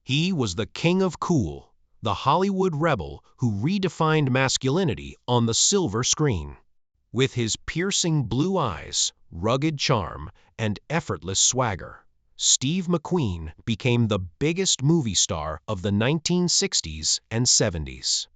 He was the king of cool, the Hollywood rebel who redefined masculinity on the silver screen. With his piercing blue eyes, rugged charm, and effortless swagger, Steve McQueen became the biggest movie star of the 1960s and 70s.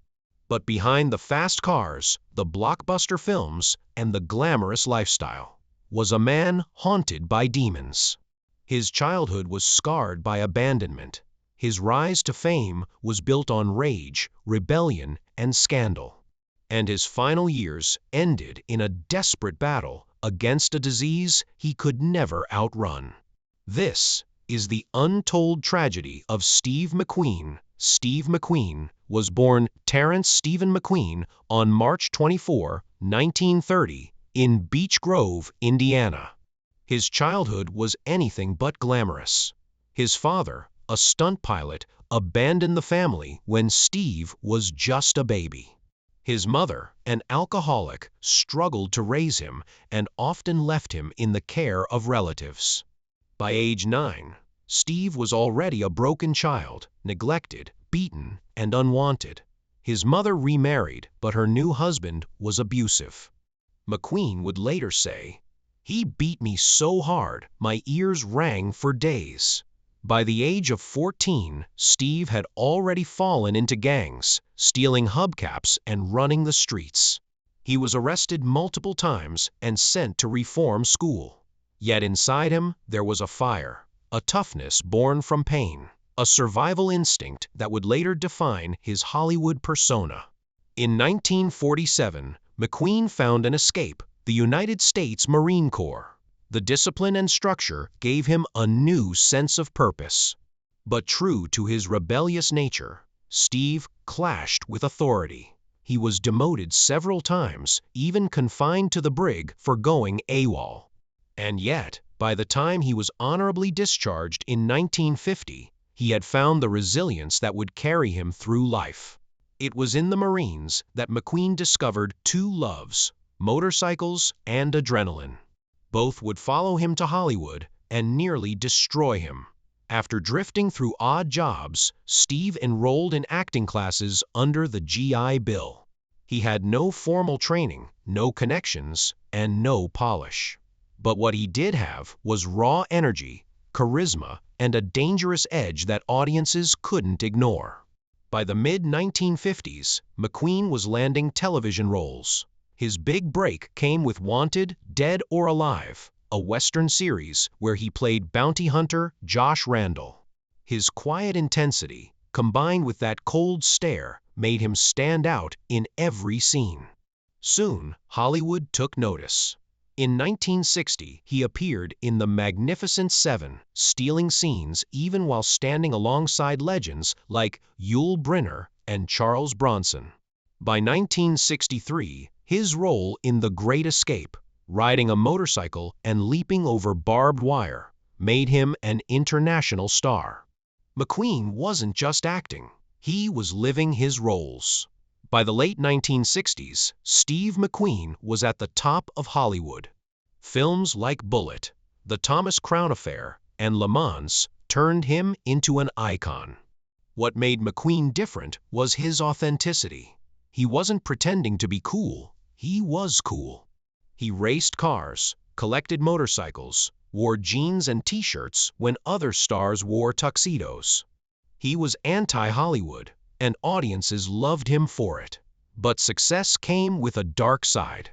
But behind the fast cars, the blockbuster films, and the glamorous lifestyle, was a man haunted by demons. His childhood was scarred by abandonment. His rise to fame was built on rage, rebellion, and scandal. And his final years ended in a desperate battle against a disease he could never outrun. This is the untold tragedy of Steve McQueen. Steve McQueen was born Terrence Stephen McQueen on March 24, 1930, in Beech Grove, Indiana. His childhood was anything but glamorous. His father, a stunt pilot, abandoned the family when Steve was just a baby. His mother, an alcoholic, struggled to raise him and often left him in the care of relatives. By age 9, Steve was already a broken child, neglected, beaten, and unwanted. His mother remarried, but her new husband was abusive. McQueen would later say, "He beat me so hard, my ears rang for days." By the age of 14, Steve had already fallen into gangs, stealing hubcaps and running the streets. He was arrested multiple times and sent to reform school. Yet inside him there was a fire, a toughness born from pain, a survival instinct that would later define his Hollywood persona. In 1947, McQueen found an escape: the United States Marine Corps. The discipline and structure gave him a new sense of purpose. But true to his rebellious nature, Steve clashed with authority. He was demoted several times, even confined to the brig for going AWOL. And yet, by the time he was honorably discharged in 1950, he had found the resilience that would carry him through life. It was in the Marines that McQueen discovered two loves: motorcycles and adrenaline. Both would follow him to Hollywood and nearly destroy him. After drifting through odd jobs, Steve enrolled in acting classes under the GI Bill. He had no formal training, no connections, and no polish. But what he did have was raw energy, charisma, and a dangerous edge that audiences couldn't ignore. By the mid-1950s, McQueen was landing television roles. His big break came with Wanted, Dead or Alive, a Western series where he played bounty hunter Josh Randall. His quiet intensity, combined with that cold stare, made him stand out in every scene. Soon, Hollywood took notice. In 1960, he appeared in The Magnificent Seven, stealing scenes even while standing alongside legends like Yul Brynner and Charles Bronson. By 1963, his role in The Great Escape, riding a motorcycle and leaping over barbed wire, made him an international star. McQueen wasn't just acting, he was living his roles. By the late 1960s, Steve McQueen was at the top of Hollywood. Films like Bullitt, The Thomas Crown Affair, and Le Mans turned him into an icon. What made McQueen different was his authenticity. He wasn't pretending to be cool, he was cool. He raced cars, collected motorcycles, wore jeans and t-shirts when other stars wore tuxedos. He was anti-Hollywood, and audiences loved him for it. But success came with a dark side.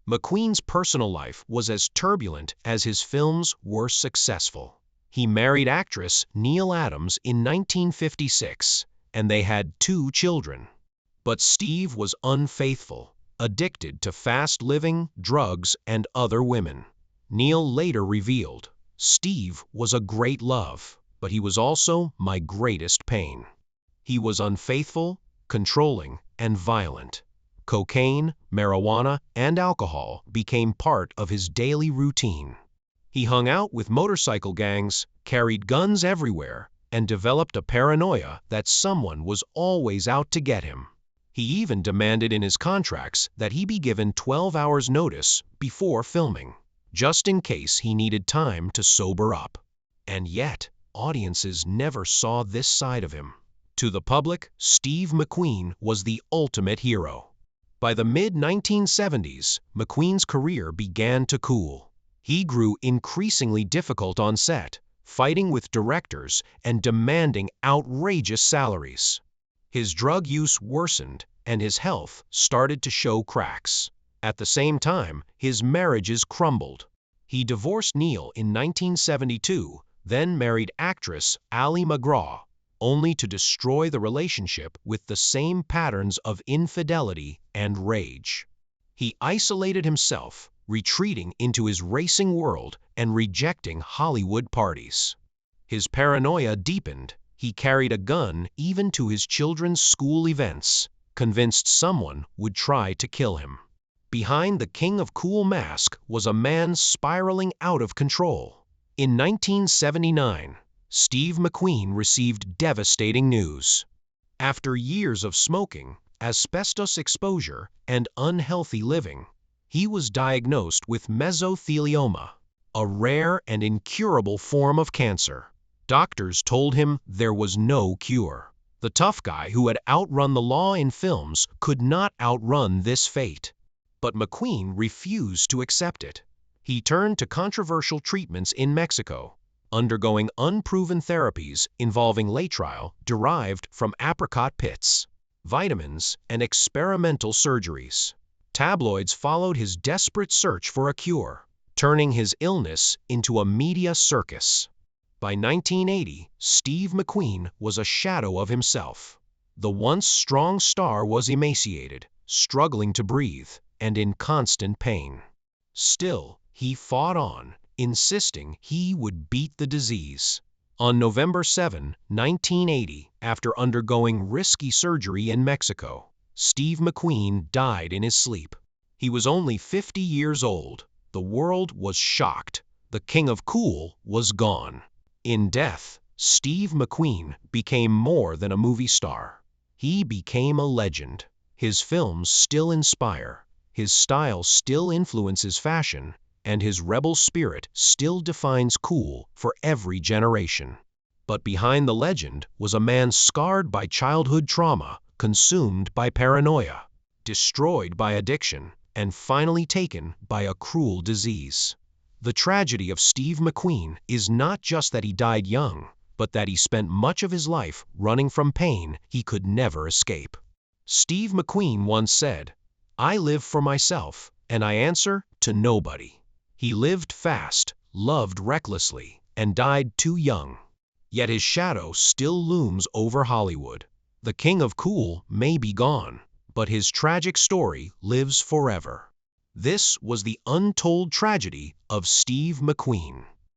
McQueen's personal life was as turbulent as his films were successful. He married actress Neil Adams in 1956, and they had 2 children. But Steve was unfaithful, addicted to fast living, drugs, and other women. Neil later revealed, "Steve was a great love, but he was also my greatest pain." He was unfaithful, controlling, and violent. Cocaine, marijuana, and alcohol became part of his daily routine. He hung out with motorcycle gangs, carried guns everywhere, and developed a paranoia that someone was always out to get him. He even demanded in his contracts that he be given 12 hours notice before filming, just in case he needed time to sober up. And yet, audiences never saw this side of him. To the public, Steve McQueen was the ultimate hero. By the mid-1970s, McQueen's career began to cool. He grew increasingly difficult on set, fighting with directors and demanding outrageous salaries. His drug use worsened, and his health started to show cracks. At the same time, his marriages crumbled. He divorced Neil in 1972, then married actress Ali MacGraw, only to destroy the relationship with the same patterns of infidelity and rage. He isolated himself, retreating into his racing world and rejecting Hollywood parties. His paranoia deepened. He carried a gun even to his children's school events, convinced someone would try to kill him. Behind the King of Cool mask was a man spiraling out of control. In 1979, Steve McQueen received devastating news. After years of smoking, asbestos exposure, and unhealthy living, he was diagnosed with mesothelioma, a rare and incurable form of cancer. Doctors told him there was no cure. The tough guy who had outrun the law in films could not outrun this fate. But McQueen refused to accept it. He turned to controversial treatments in Mexico, undergoing unproven therapies involving laetrile derived from apricot pits, vitamins, and experimental surgeries. Tabloids followed his desperate search for a cure, turning his illness into a media circus. By 1980, Steve McQueen was a shadow of himself. The once strong star was emaciated, struggling to breathe, and in constant pain. Still, he fought on, insisting he would beat the disease. On November 7, 1980, after undergoing risky surgery in Mexico, Steve McQueen died in his sleep. He was only 50 years old. The world was shocked. The King of Cool was gone. In death, Steve McQueen became more than a movie star. He became a legend. His films still inspire. His style still influences fashion, and his rebel spirit still defines cool for every generation. But behind the legend was a man scarred by childhood trauma, consumed by paranoia, destroyed by addiction, and finally taken by a cruel disease. The tragedy of Steve McQueen is not just that he died young, but that he spent much of his life running from pain he could never escape. Steve McQueen once said, "I live for myself, and I answer to nobody." He lived fast, loved recklessly, and died too young. Yet his shadow still looms over Hollywood. The King of Cool may be gone, but his tragic story lives forever. This was the untold tragedy of Steve McQueen.